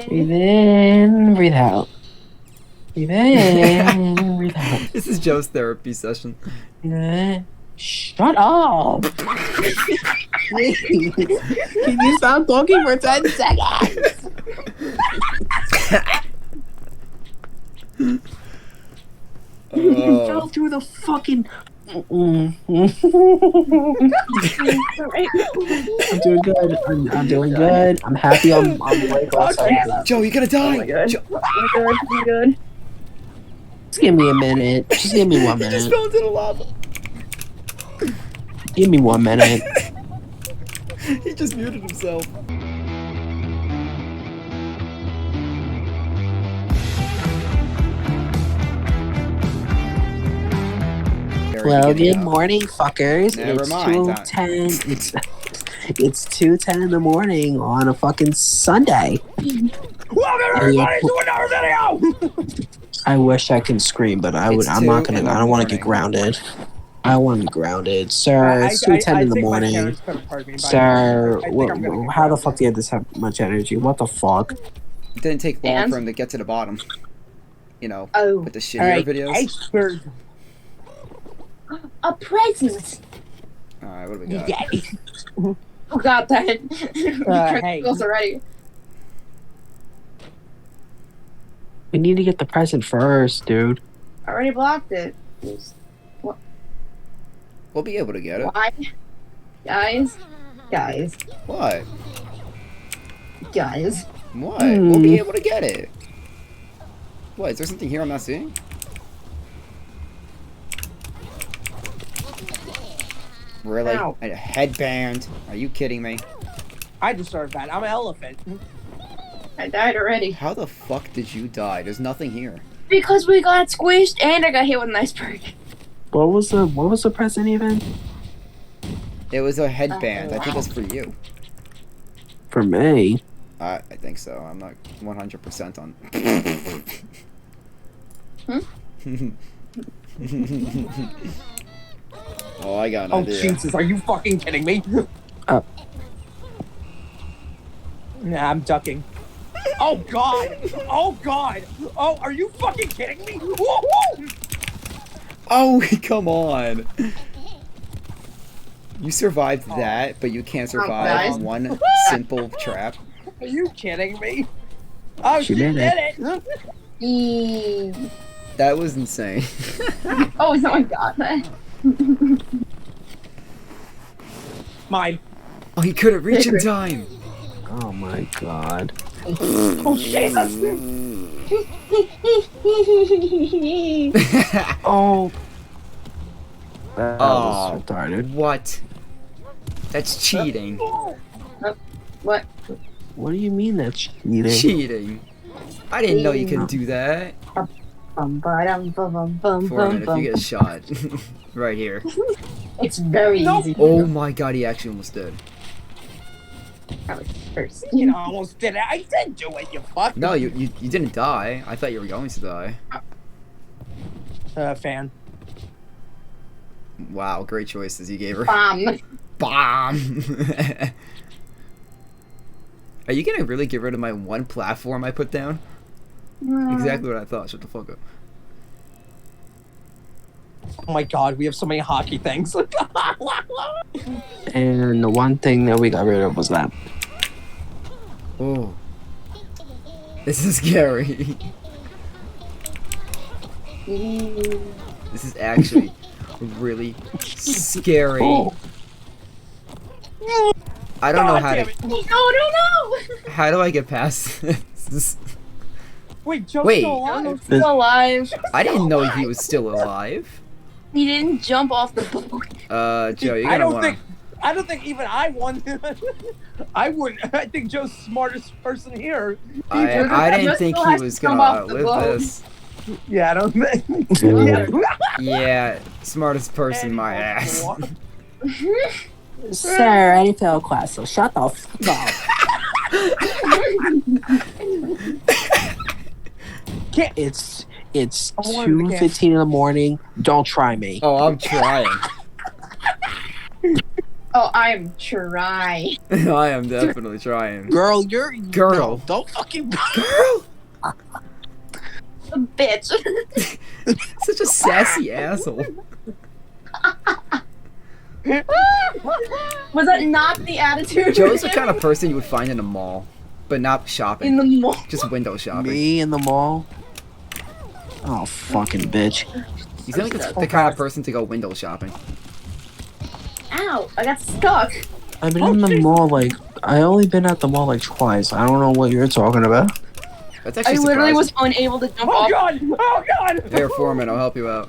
Breathe in, breathe out. Breathe in, breathe out. This is Joe's therapy session. Shut up! Please. Can you stop talking for 10 seconds? You fell through the fucking... I'm doing good. I'm doing good. I'm happy. I'm like Joe, you're gonna die. Oh my god. Joe. I'm good. Just give me a minute. Just give me 1 He just minute. fell into the lava. Give me 1 minute. He just muted himself. Well, good morning, fuckers. Never It's mind. 2:10. It's 2:10 in the morning on a fucking Sunday. Welcome everybody to another video! I wish I can scream, but I'm not gonna. I don't want to get grounded. I don't want to be grounded, sir. It's 2:10 in the morning, sir. How the fuck do you have this much energy? What the fuck? It didn't take long for him to get to the bottom. You know, with the shittier videos. Iceberg. A present. Alright, what do we got? Oh god, that. Hey. Already. We need to get the present first, dude. I already blocked it. We'll be able to get it. Why? Guys. What? Guys. What? We'll be able to get it. What? Is there something here I'm not seeing? Really? Ow. A headband? Are you kidding me? I deserve that. I'm an elephant. I died already. How the fuck did you die? There's nothing here. Because we got squished and I got hit with an iceberg. What was the present even? It was a headband. I think it was for you. For me? I think so. I'm not 100% on. Oh, I got an idea. Jesus, are you fucking kidding me? Nah, I'm ducking. Oh god! Oh god! Oh, are you fucking kidding me? Woo-hoo! Oh, come on! You survived that, but you can't survive guys. one simple trap. Are you kidding me? Oh, She she did did it. it! That was insane. Oh, no, I got that. Mine. Oh, he couldn't reach in time. Oh my god. Oh, Jesus! Oh. That was retarded. What? That's cheating. What? What do you mean that's cheating? Cheating. I didn't know you could do that. For a minute, if you get shot. Right here. It's very easy. Oh my god, he actually almost did. I was first. You know, I almost did it. I did do it, you fuck. No, you didn't die. I thought you were going to die. Fan. Wow, great choices you gave her. Bomb. Bomb! Are you gonna really get rid of my one platform I put down? Exactly what I thought. Shut the fuck up. Oh my god, we have so many hockey things. And the one thing that we got rid of was that. Oh. This is scary. This is actually really scary. Oh. I don't know God how damn to. it. No. How do I get past this? Wait, Joe's Wait. still alive? Still alive. I didn't know he was still alive. He didn't jump off the boat. Joe, you're I gonna don't wanna. think even I won. I wouldn't. I think Joe's the smartest person here. I didn't Just think still he has was to come gonna off the outlive boat. this. Yeah, I don't think. Yeah, smartest person, my ass. Sir, I failed class, so shut the fuck up. It's I wanted to 2:15 in the morning. Don't try me. Oh, I'm trying. Oh, I'm trying. I am definitely trying. Girl, Girl. No, don't fucking. Girl! A bitch. Such a sassy asshole. Was that not the attitude? Joe's the kind of person you would find in a mall, but not shopping. in the mall. Just window shopping. Me in the mall. Oh, fucking bitch. He's like the kind of person to go window shopping. Ow! I got stuck. I've been in the mall I only been at the mall twice. I don't know what you're talking about. That's I actually literally was surprising. unable to jump Oh off. god! Oh god! Here, Foreman, I'll help you out.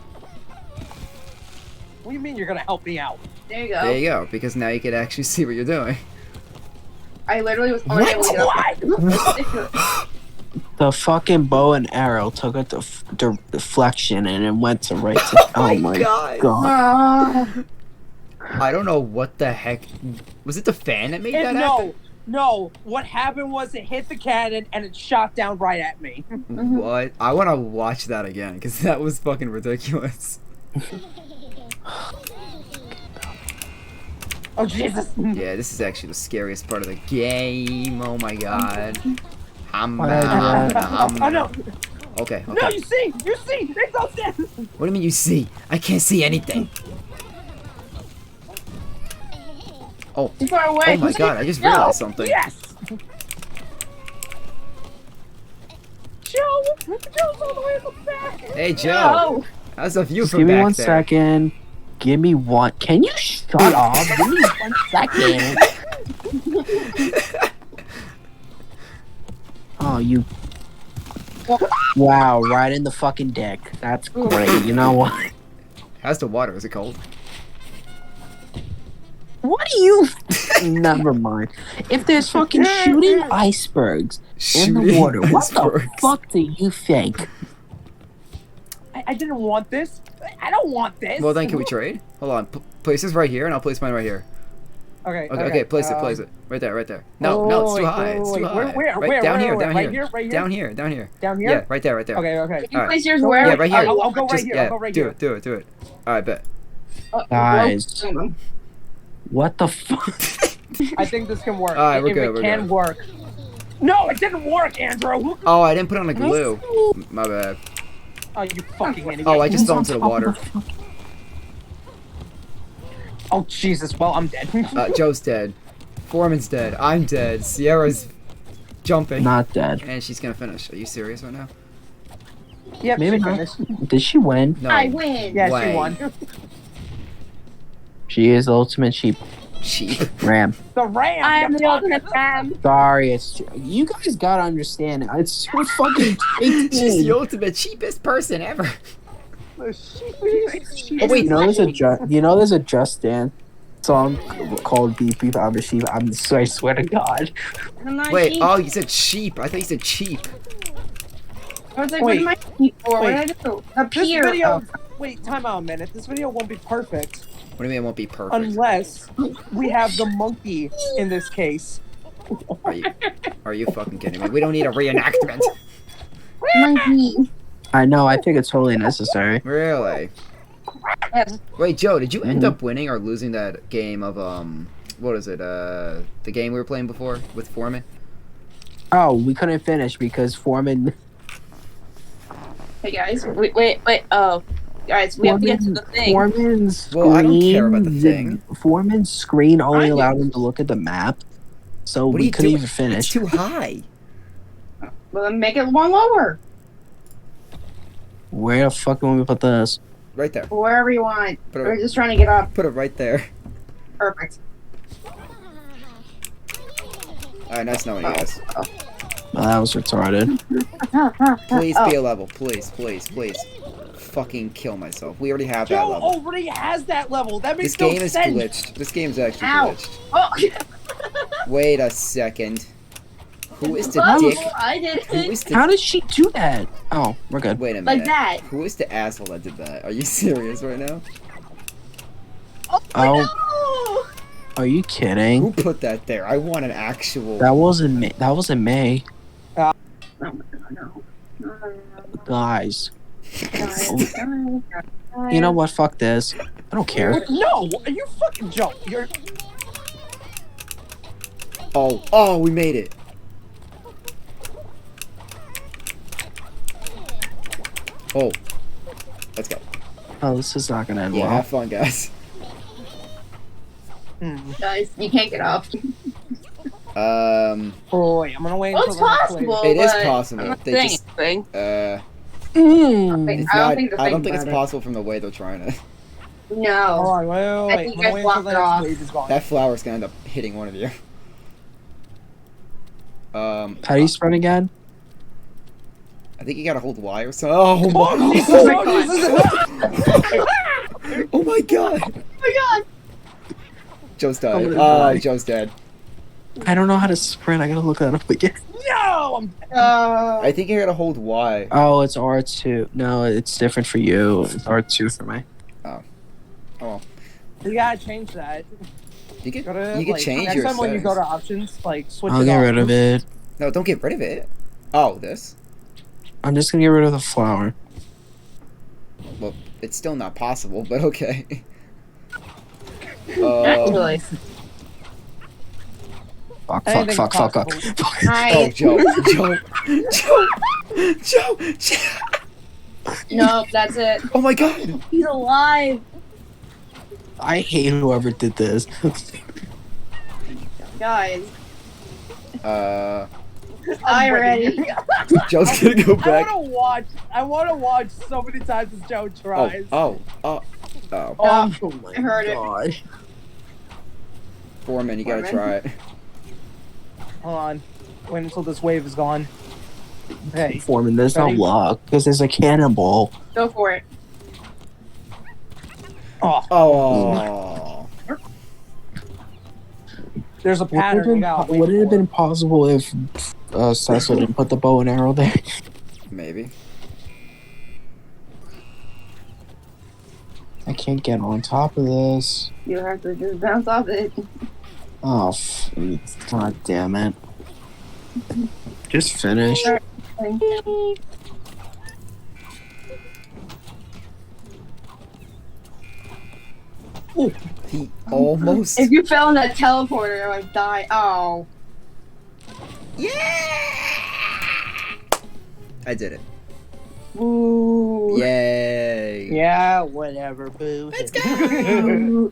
What do you mean you're gonna help me out? There you go. There you go, because now you can actually see what you're doing. I literally was unable to get off. The fucking bow and arrow took a deflection and it went to right to. Oh my god. Ah. I don't know what the heck. Was it the fan that made that happen? No. What happened was it hit the cannon and it shot down right at me. What? I want to watch that again because that was fucking ridiculous. Oh Jesus! Yeah, this is actually the scariest part of the game. Oh my god. Oh no! Okay. No, you see! It's upstairs! What do you mean you see? I can't see anything. Oh. Too far away. Oh my god, I just realized something. Yes! Joe's all the way in the back! Hey, Joe. No. How's the view Just from give me back 1 there? second. Give me one. Can you shut up? Give me 1 second. Oh, you. Wow, right in the fucking dick. That's great. You know what? How's the water? Is it cold? What do you? Never mind. If there's fucking shooting icebergs in the Shooting water, what the icebergs. fuck do you think? I didn't want this. I don't want this. Well, then can we trade? Hold on. Place this right here, and I'll place mine right here. Okay. Place it. Right there. No, it's too high. It's too high. Where? Down here. Right here? Down here. Down here? Yeah, right there. Okay. Can you Alright. place yours where? Yeah, right here. I'll go right Just, here. yeah, I'll go right do here. it. Do it. Alright, bet. Guys. What the fuck? I think this can work. Alright, we're If good, it we're can good. work. No, it didn't work, Andrew. Oh, I didn't put on the glue. My bad. Oh, you fucking idiot. Oh, I just fell into the water. Oh, Jesus. Well, I'm dead. Joe's dead. Foreman's dead. I'm dead. Sierra's jumping. Not dead. And she's gonna finish. Are you serious right now? Yep, Maybe she not. finished. Did she win? No. I win. Yeah, Way. she won. She is the ultimate sheep Sheep. ram. The ram. I'm you the fuck. ultimate ram. Sorry, it's you guys gotta understand it. It's so fucking She's the big. ultimate cheapest person ever. The sheep. Oh, wait, You know there's a Just Dance song called "Beep Beep I'm a Sheep." I swear to God. I'm not Wait, sheep. oh, you said sheep. I thought you said cheap. I was like, wait. what am I sheep for? What Wait. did I do? This Appear. video. Wait, time out a minute. This video won't be perfect What do you mean it won't be perfect? unless we have the monkey in this case. Are you fucking kidding me? We don't need a reenactment. Monkey. I know. I think it's totally necessary. Really? Yes. Wait, Joe, did you end up winning or losing that game of what is it? The game we were playing before with Foreman? Oh, we couldn't finish because Foreman. Hey guys, wait. Oh, guys, we have to get to the thing. Foreman's screen. Well, I don't care about the thing. Foreman's screen only I- allowed him to look at the map, so What are we you couldn't doing? even finish. It's too high. Well, then make it one lower. Where the fuck can we put this? Right there. Wherever you want. Put We're it, just trying to get up. put it right there. Perfect. Alright, nice knowing you guys. Well, that was retarded. Please Oh. be a level. Please. Fucking kill myself. We already have that Joe level. already has that level. That makes This no game is sense. glitched. This game's actually Ow. glitched. Oh, Wait a second. Who is the oh, dick? I did Who it. is the... How did she do that? Oh, we're good. Wait a minute. Like that. Who is the asshole that did that? Are you serious right now? Oh, are you Who kidding? put that there? I want an actual... That wasn't me. That wasn't me, No. guys. No. You know what? Fuck this. I don't care. No, are you fucking Joe? You're. Oh, we made it. Oh, let's go. Oh, this is not gonna end Yeah, well. have fun, guys. Guys, you can't get off. Boy, I'm gonna wait Well, until it's the next wave. possible. It is but possible. I'm not They saying just anything. it's I don't not. think they're I don't thinking think it's about it. possible from the way they're trying to. Hold No. on, wait. I think I'm you gonna guys wait until blocked the it next off. wave is gone. That flower's gonna end up hitting one of you. How do you sprint again? I think you gotta hold Y or something. Oh my! Oh my god! Oh my god! Joe's died. I'm gonna Oh, die. Joe's dead. I don't know how to sprint. I gotta look that up again. No! I think you gotta hold Y. Oh, it's R2. No, it's different for you. It's R2 for me. Oh well. You gotta change that. You could Gotta, you could like, change next your time when you go to settings. options, like switch I'll it get off. rid of it. No, don't get rid of it. Oh, this. I'm just gonna get rid of the flower. Well, it's still not possible, but okay. Actually. Fuck, Anything's fuck. possible. Oh, Hi. Joe. No, that's it. Oh my god. He's alive. I hate whoever did this. Guys. Uh, Die already. Joe's gonna go back. I wanna watch so many times as Joe tries. Oh. Oh Oh my I heard it. god. Foreman, you gotta Foreman. try it. Hold on. Wait until this wave is gone. Hey. Foreman, there's no Ready? luck because there's a cannonball. Go for it. Oh, Oh. there's a pattern. You gotta wait Would it have for. been possible if Cecil didn't put the bow and arrow there? Maybe. I can't get on top of this. You have to just bounce off it. Oh, god damn it. Just finish. He almost. If you fell in that teleporter, I would die. Oh. Yeah! I did it. Ooh. Yay! Yeah, whatever, boo. Let's go!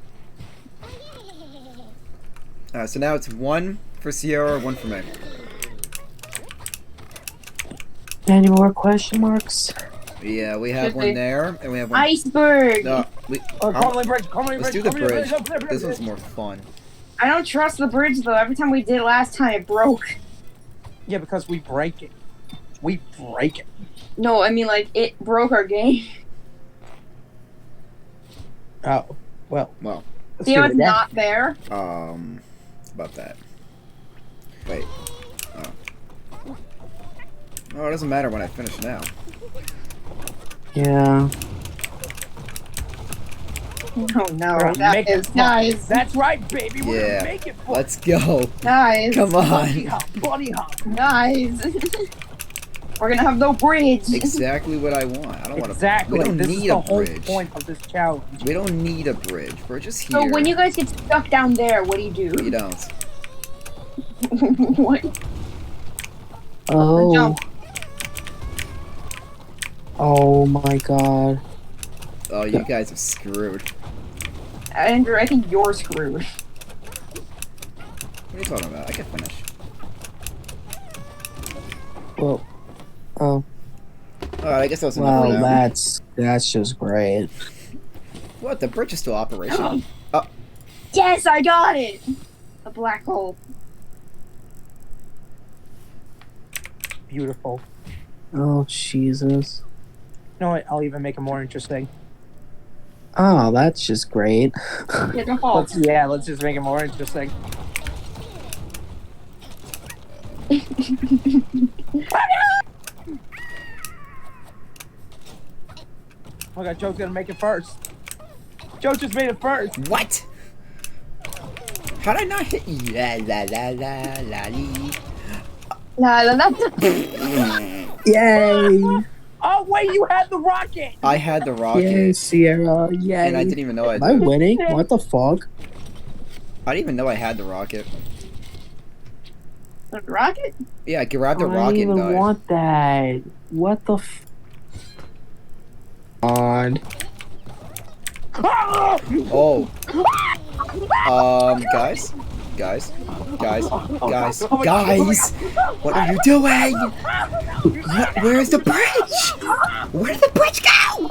So now it's 1 for Sierra, 1 for me. Any more question marks? Yeah, we have Should one be. there, and we have one. Iceberg. No, Oh, Conley Bridge, Conley let's Bridge. do the Conley bridge. This one's more fun. I don't trust the bridge though. Every time we did it last time, it broke. Yeah, because we break it. We break it. No, I mean like it broke our game. Oh, well. Well, Let's See do how it it's again. not there? about that. Wait. Oh. Oh, it doesn't matter when I finish now. Yeah. Oh no, We're gonna make that it is fun. guys, That's right, baby. We're Yeah. gonna make it fun. Let's go. guys, Come Bunny on. hop, bunny hop. guys. We're gonna have no bridge. Exactly what I want. I don't want Exactly. We don't this need is the a whole bridge. point of this challenge. We don't need a bridge. We're just here. So when you guys get stuck down there, what do you do? You don't. What? Oh. Jump. Oh my god. Oh, you guys are screwed. Andrew, I think you're screwed. What are you talking about? I can finish. Well. Oh. Oh, I guess that was enough Wow, for now. that's just great. What? The bridge is still operational. Oh, Yes, I got it. A black hole. Beautiful. Oh Jesus. You know what? I'll even make it more interesting. Oh, that's just great. Hit the hole. Let's just make it more interesting. Oh my god, Joe's gonna make it first. Joe just made it first. what? How did I not hit you? La la la la la lee. Nah, that's Yay! Oh wait, you had the rocket. I had the rocket, Yay, Sierra! Yay! and I didn't even know I Am I did. winning? What the fuck? I didn't even know I had the rocket. A rocket? Yeah, grab the I don't rocket and even dive. want that. What the God. Oh. Guys? Guys? Guys? Guys? Guys! What are you doing? What? Where's the bridge? Where did the bridge go?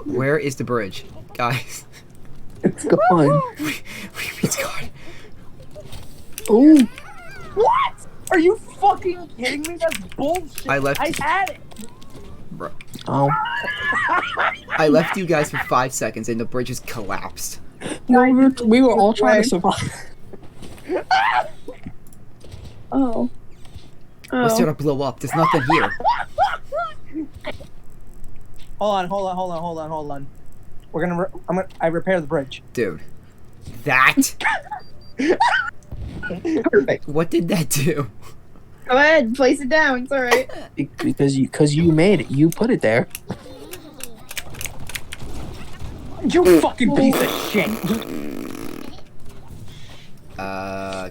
Where is the bridge? Guys. It's gone. It's gone. Ooh. What? Are you fucking kidding me? That's bullshit. I left- I had it. Bro. Oh. I left you guys for 5 seconds and the bridge just collapsed. We were all trying to survive. Oh. What's gonna blow up? There's nothing here. Hold on. We're gonna. I repair the bridge. Dude. That? Perfect. What did that do? Go ahead, place it down. It's alright. Because you made it. You put it there. You fucking piece of shit.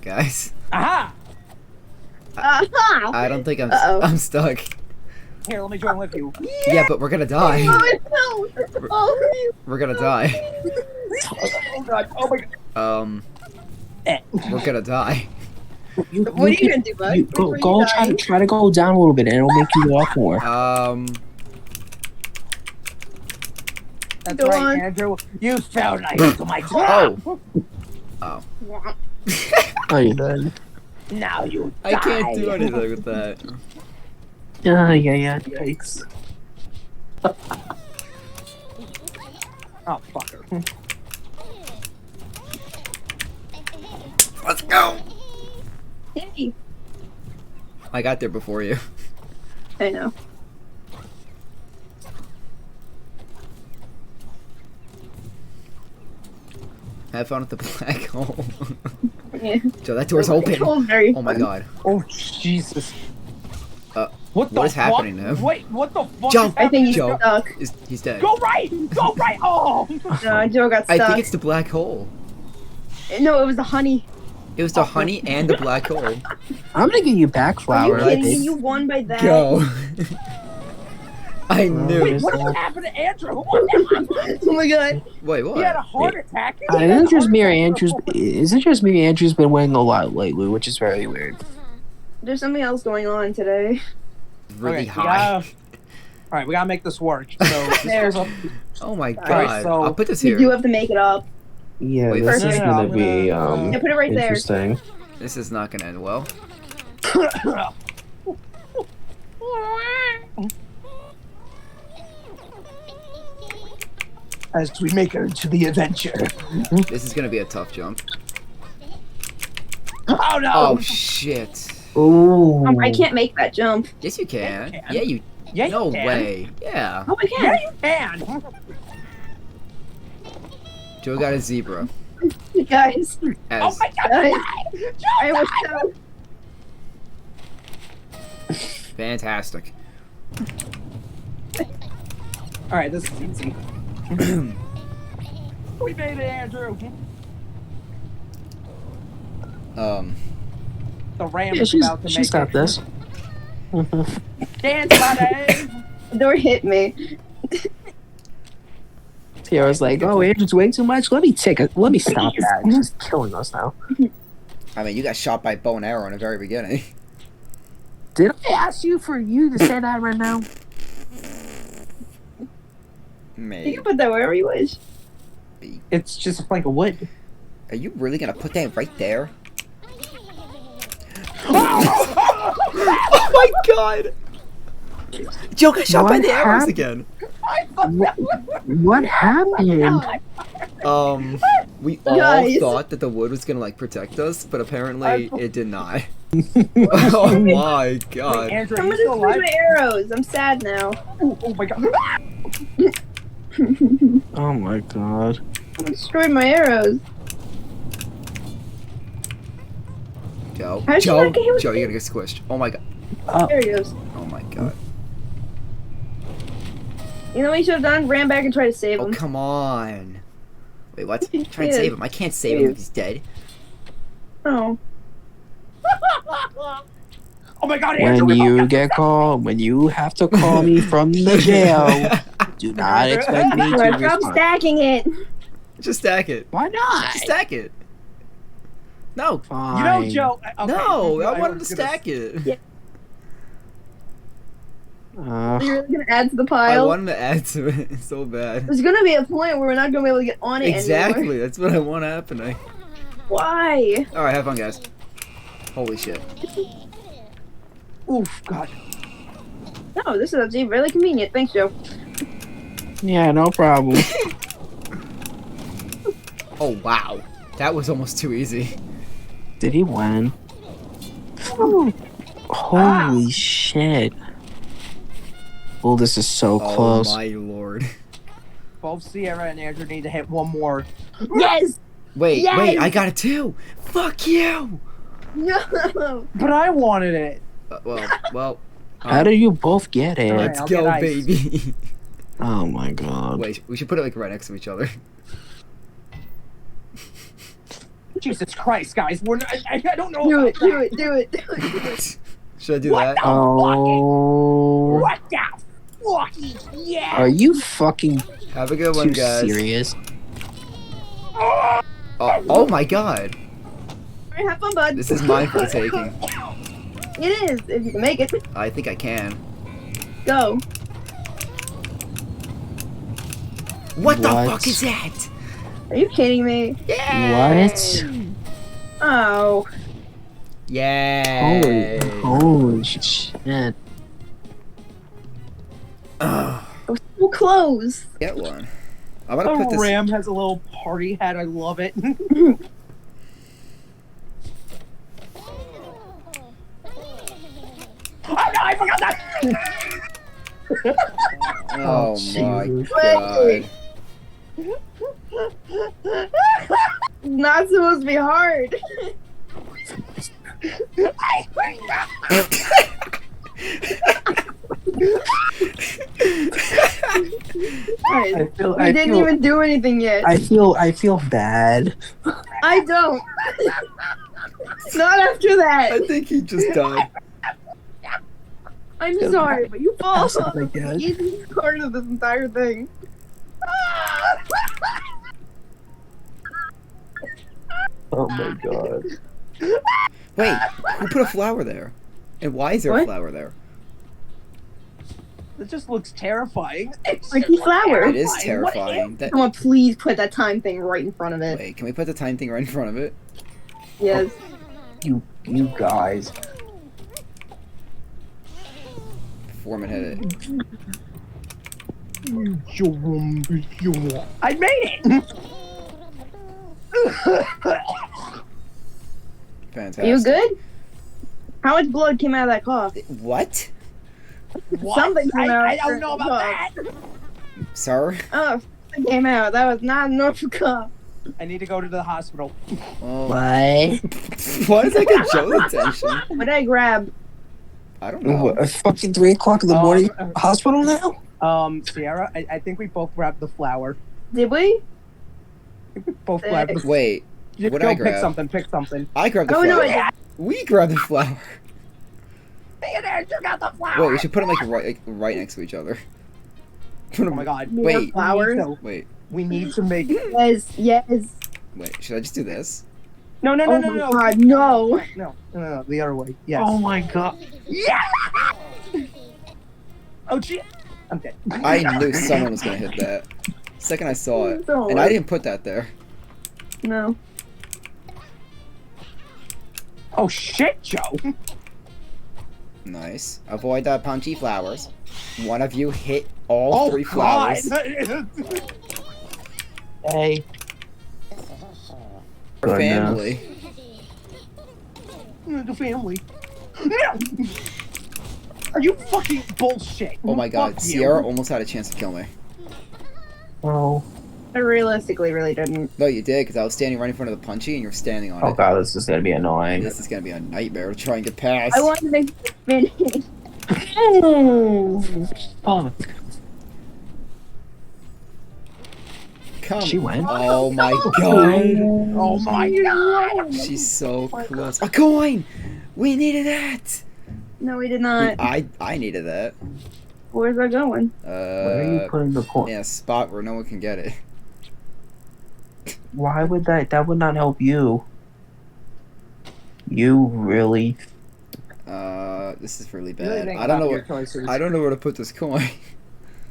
Guys. Aha! Aha! I don't think Uh-oh. I'm stuck. Here, let me join with you. Yeah, but we're gonna die. Oh no! Oh, We're gonna die. Oh god! Oh my god! We're gonna die. what are you gonna do, bud? Go try to go down a little bit, and it'll make you walk more. That's Go right, on. Andrew. You fell nice to my Oh. Oh. Oh, you done? Now you I can't do anything with that. Yeah. Yikes. Oh, fucker. Let's go. Hey. I got there before you. I know. Have fun with the black hole. Yeah. Joe, that door's open. Control's very Oh my fun. god. Oh, Jesus. What is happening now? Wait, what the fuck? Jump! Is I think he's Joe. stuck. He's dead. Go right! Go right! Oh! No, Joe got I stuck. think it's the black hole. No, it was the honey. It was the honey and the black hole. I'm gonna give you back Are flower. you kidding me? Let's- You won by that. Go. I knew. Wait, what happened to Andrew? What happened? Oh my god. Wait, what? He had a heart attack. Isn't it just me or Andrew's? Isn't it just me? Andrew's been weighing a lot lately, which is very weird. There's something else going on today. Really Okay, high. Alright, we gotta make this work. So, this There. goes up. Oh my god. Alright, so- I'll put this We here. do have to make it up. Yeah, Wait, this first- is No, gonna no, be I'm gonna- Yeah, put it right there. interesting. This is not gonna end well. As we make it into the adventure. This is gonna be a tough jump. Oh no! Oh shit. Ooh. I can't make that jump. Yes, you can. Yeah, you can. Yeah, you. Yeah, you No can. way. Yeah. Oh, I Yeah, can. you can. Joe got a zebra. Guys. Oh As my god! Guys. Joe, I was so. fantastic. Alright, this is easy. We made it, Andrew. The ram Yeah, is about to she's make got it. this. Dance, buddy! The door hit me. Tara's like, "Oh, Andrew's weighing too much. Let me stop that. He's just killing us now." I mean, you got shot by bow and arrow in the very beginning. Did I ask you for you to say that right now? You Maybe. can put that wherever you wish. It's just a plank of wood. Are you really gonna put that right there? Oh my god! Joe got shot by What the arrows happened? again. What happened? We all Guys. thought that the wood was gonna like protect us, but apparently it did not. Oh my Wait, god. Andrew, are Someone you still destroyed alive? my arrows. I'm sad now. Oh my god. Oh my god. Someone destroyed my arrows. Joe, How'd you Joe, not get hit with Joe, you're gonna get squished. Oh my god. There he goes. Oh my god. You know what you should have done? Ran back and tried to save Oh him. come on. Wait, what? He Try and did. save him. I can't save him if he's dead. Oh. Oh my god, Andrew, When we both you got get called, when you have to call me from the jail, do not expect me to Alright, stop respond. stacking it. Just stack it. Why not? Just stack it. No. Fine. You know, Joe. Okay, No, I wanted to was stack it. Yeah. Uh, You're really gonna add to the I pile. wanted to add to it so bad. There's gonna be a point where we're not gonna be able to get on it Exactly. anymore. That's what I want happening. Why? All right, have fun, guys. Holy shit. Oof, God. No, this is actually really convenient. Thanks, Joe. yeah, no problem. Oh wow, that was almost too easy. Did he win? Holy shit. Oh, this is so close. Oh my lord. Both Sierra and Andrew need to hit one more. Yes! Wait, Yes! wait, I got it too. Fuck you. No! But I wanted it. Well. How do you both get it? Alright. Let's I'll go, get ice. baby. Oh my god. Wait, we should put it like right next to each other. Jesus Christ, guys. We're not, I don't know. Do about it, do that. it, do it, do it, do it. Should I do What that? the- Oh. What the fucking yeah? Are you fucking Have a good one, too guys. serious? Oh my god. Alright, have fun, bud. This is mine for the taking. It is, if you can make it. I think I can. Go. What the What? fuck is that? Are you kidding me? What? Oh. Yay. Holy shit. Ugh. So close. Get one. I'm gonna put The this. Ram has a little party hat. I love it. Oh no, I forgot that. Oh my jeez. god. It's not supposed to be hard. Alright, we didn't even do anything yet. I feel bad. I don't. Not after that. I think he just died. I'm sorry, but you fall That's off not the good. easiest part of this entire thing. Oh my god. Wait, who put a flower there? And why is there a What? flower there? It just looks terrifying. It's Like just the flower. It is terrifying. What terrifying. That, Someone please put that time thing right in front of it. wait, can we put the time thing right in front of it? Yes. You guys. Foreman hit it. I made it. Fantastic. Are you good? How much blood came out of that cough? What? What? Something came out I don't know about of that. Sir? Oh, something came out. That was not a normal cough. I need to go to the hospital. Oh. What? Why does that get Joe's attention? What did I grab? I don't know. What, fucking 3 o'clock in the morning? Hospital now? Sierra, I think we both grabbed the flower. Did we? I think we both grabbed the Wait, You What'd go I pick grab? something, pick something. I grabbed the Oh, no, flower. I didn't. We grabbed the flower. Me and Andrew got the flower. Wait, we should put them like right next to each other. Put Oh 'em- my god. Wait. Flowers? Wait, We need to make. Yes, yes. wait. Should I just do this? No, no, no, Oh no, my no. God, no. No, the other way. Yes. Oh my god. Yeah. Oh gee. I'm dead. I knew someone was gonna hit that. Second I saw it, Don't and I worry. didn't put that there. No. Oh shit, Joe. Nice. Avoid the punchy flowers. One of you hit all Oh 3 god. flowers. Hey. For Good enough. family. The family. No. Are you fucking bullshit? Oh my god, Fuck you. Sierra almost had a chance to kill me. Oh. I realistically really didn't. No, you did, because I was standing right in front of the punchy, and you're standing on Oh it. god, this is gonna be annoying. This is gonna be a nightmare to try and get past. I wanted to make it finish. Oh, Come. she went. Oh my god. Oh my god. She's so close. A coin! We needed that. No, we did not. I needed that. Where's that going? Where are you putting the coin? In a spot where no one can get it. Why would that? That would not help you. You really? This is really Really bad. think I don't about know your choices. I don't know where to put this coin.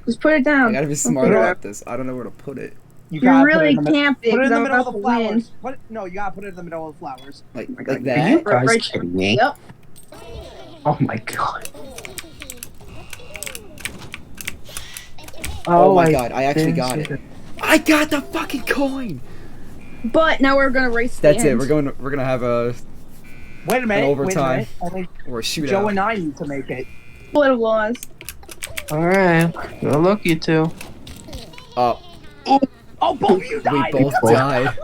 Just put it I down. gotta be smart about this. I don't know where to put it. You gotta put it really in the can't be. Put it in the I'm middle of about the to win. flowers. No, you gotta put it in the middle of the flowers. Like Are like Are that. you guys Right. kidding me? Yep. Oh my god. Oh my god, I actually got didn't see it. I got the fucking coin. But now we're gonna race. That's the it. end. We're gonna have a Wait a minute. overtime. Wait a minute. or a shootout. Joe and I need to make it. Split of laws. Alright. Good luck, you two. Oh, Oh, both of you we died. both died.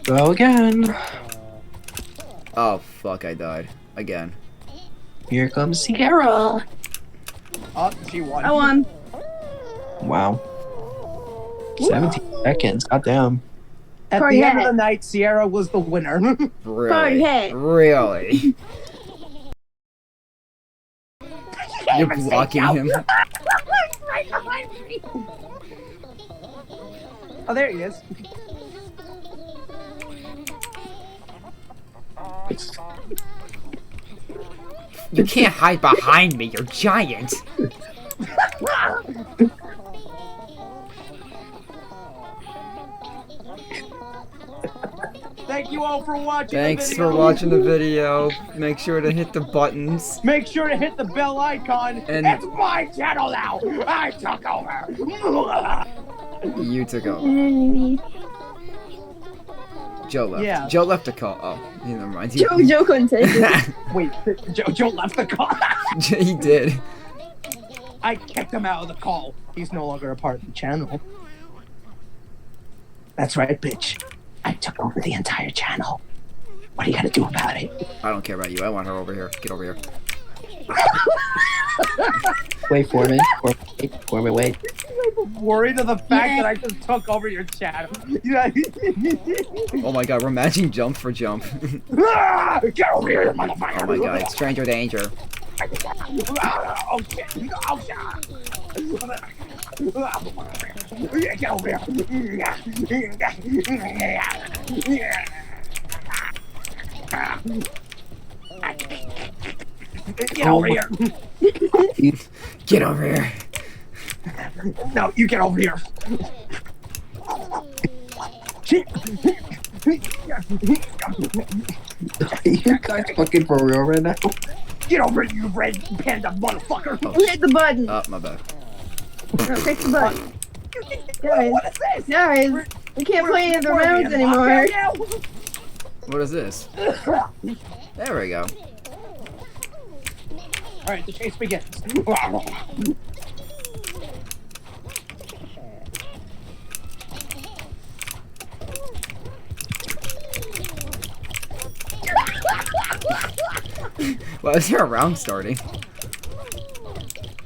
Go again. Oh fuck, I died again. Here comes Sierra. Oh, she won. I won. Wow. 17 seconds. Goddamn. At Party the end of hat. the night, Sierra was the winner. Really? hat. Really? You're blocking him. Oh, there he is. You can't hide behind me. You're giant. Thank you all for watching. Thanks the video. for watching the video. Make sure to hit the buttons. Make sure to hit the bell icon. And- It's my channel now. I took over. You took over. Joe left. Yeah. Joe left the call. Oh, never mind. Joe couldn't take it. Wait, Joe left the call. He did. I kicked him out of the call. He's no longer a part of the channel. That's right, bitch. I took over the entire channel. What are you gonna do about it? I don't care about you. I want her over here. Get over here. Wait for me. Wait. Worried of the fact that I just took over your channel. Oh my god, we're matching jump for jump. Get over here, motherfucker! Oh my god, it's stranger danger. Oh shit! Oh shit! Get over here! Get over here! Get over here. No, you get over here! You guys fucking for real right now? Get over here, you red panda motherfucker! Hit the button. Oh, my bad. No, hit the button. Guys, What is this? guys, we can't play any of the rounds anymore. What is this? There we go. Alright, the chase begins. Well, is there a round starting?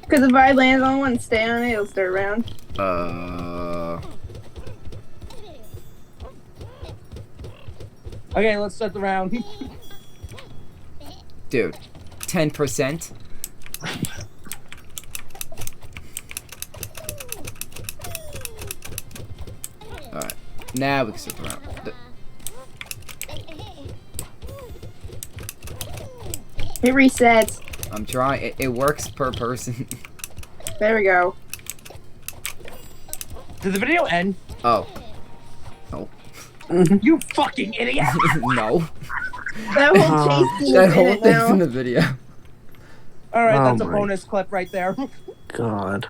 Because if I land on one and stay on it, it'll start around. Okay, let's start the round. Dude, 10%? Alright, now we can start the round. It resets. I'm trying. It works per person. There we go. Did the video end? Oh. No. You fucking idiot! No. That whole chase scene That is whole in it thing's in now. the video. Alright, Oh that's a my bonus clip right there. God.